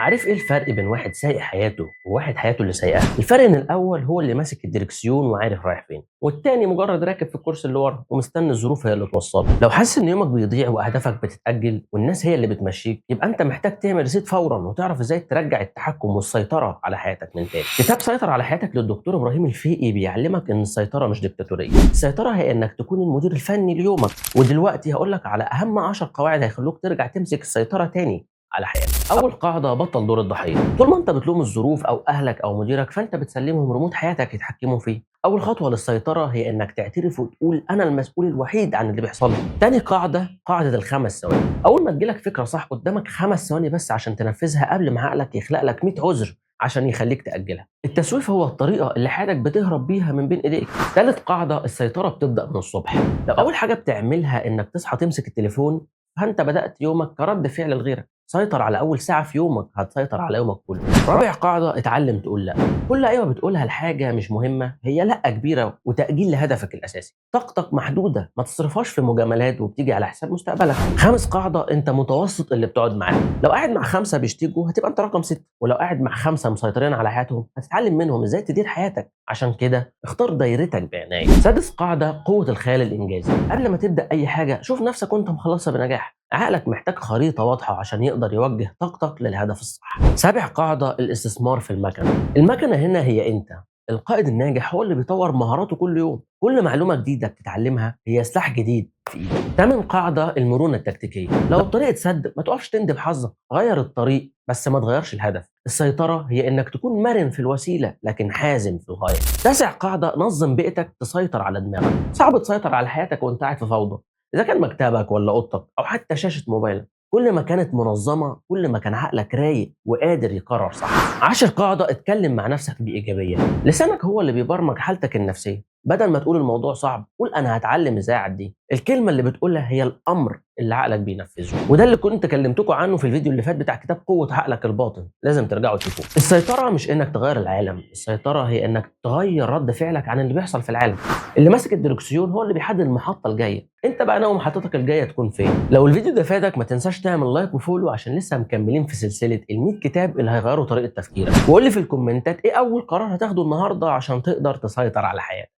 عارف ايه الفرق بين واحد سايق حياته وواحد حياته اللي سايقها؟ الفرق ان الاول هو اللي ماسك الدركسيون وعارف رايح فين، والتاني مجرد راكب في الكرسي اللي ورا ومستني الظروف هي اللي توصله. لو حاسس ان يومك بيضيع واهدافك بتتاجل والناس هي اللي بتمشيك، يبقى انت محتاج تعمل ريسيت فورا وتعرف ازاي ترجع التحكم والسيطره على حياتك من تاني. كتاب سيطر على حياتك للدكتور ابراهيم الفقي بيعلمك ان السيطره مش ديكتاتوريه، السيطره هي انك تكون المدير الفني ليومك. ودلوقتي هقول لك على اهم 10 قواعد هيخلوك ترجع تمسك السيطره تاني على حياتك. اول قاعده: بطل دور الضحيه. طول ما انت بتلوم الظروف او اهلك او مديرك، فانت بتسلمهم ريموت حياتك يتحكموا فيه. اول خطوه للسيطره هي انك تعترف وتقول انا المسؤول الوحيد عن اللي بيحصل لي. تاني قاعده: قاعده الخمس ثواني. اول ما تجيلك فكره صح قدامك 5 ثواني بس عشان تنفذها قبل ما عقلك يخلق لك 100 عذر عشان يخليك تاجلها. التسويف هو الطريقه اللي حياتك بتهرب بيها من بين ايديك. ثالث قاعده: السيطره بتبدا من الصبح. لو اول حاجه بتعملها انك تصحى تمسك التليفون، فانت بدات يومك كرد فعل لغيرك. سيطر على اول ساعه في يومك، هتسيطر على يومك كله. رابع قاعده: اتعلم تقول لا. كل ايوه بتقولها لحاجه مش مهمه هي لا كبيره وتاجيل لهدفك الاساسي. طاقتك محدوده، ما تصرفهاش في مجاملات وبتيجي على حساب مستقبلك. خامس قاعده: انت متوسط اللي بتقعد معاه. لو قاعد مع 5 بيشتكوا هتبقى انت رقم 6، ولو قاعد مع 5 مسيطرين على حياتهم هتتعلم منهم ازاي تدير حياتك. عشان كده اختار دايرتك بعنايه. سادس قاعده: قوه الخيال الانجازي. قبل ما تبدا اي حاجه شوف نفسك وانت مخلصها بنجاح. عقلك محتاج خريطة واضحة عشان يقدر يوجه طاقتك للهدف الصح. سابع قاعدة: الاستثمار في المكنة. المكنة هنا هي انت. القائد الناجح هو اللي بيطور مهاراته كل يوم. كل معلومة جديدة بتتعلمها هي سلاح جديد في ايدك. تامن قاعدة: المرونة التكتيكية. لو الطريق اتسد ما تقفش تندب حظك، غير الطريق بس ما تغيرش الهدف. السيطرة هي انك تكون مرن في الوسيلة لكن حازم في الغاية. تاسع قاعدة: نظم بيئتك تسيطر على دماغك. صعب تسيطر على حياتك وانت قاعد في فوضى. إذا كان مكتبك ولا أوضتك أو حتى شاشة موبايلك، كل ما كانت منظمة كل ما كان عقلك رايق وقادر يقرر صح. 10 قاعدة: اتكلم مع نفسك بإيجابية. لسانك هو اللي بيبرمج حالتك النفسية. بدل ما تقول الموضوع صعب قول أنا هتعلم إزاي أعديه. الكلمة اللي بتقولها هي الأمر اللي عقلك بينفذه. وده اللي كنت كلمتكم عنه في الفيديو اللي فات بتاع كتاب قوة عقلك الباطن، لازم ترجعوا تشوفوه. السيطرة مش إنك تغير العالم، السيطرة هي إنك تغير رد فعلك عن اللي بيحصل في العالم. اللي ماسك الدركسيون هو اللي بيحدد المحطة الجاية، انت بقى ناوي محطتك الجايه تكون فين. لو الفيديو ده فادك ما تنساش تعمل لايك وفولو عشان لسه مكملين في سلسله ال100 كتاب اللي هيغيروا طريقه تفكيرك. وقول لي في الكومنتات ايه اول قرار هتاخده النهارده عشان تقدر تسيطر على حياتك.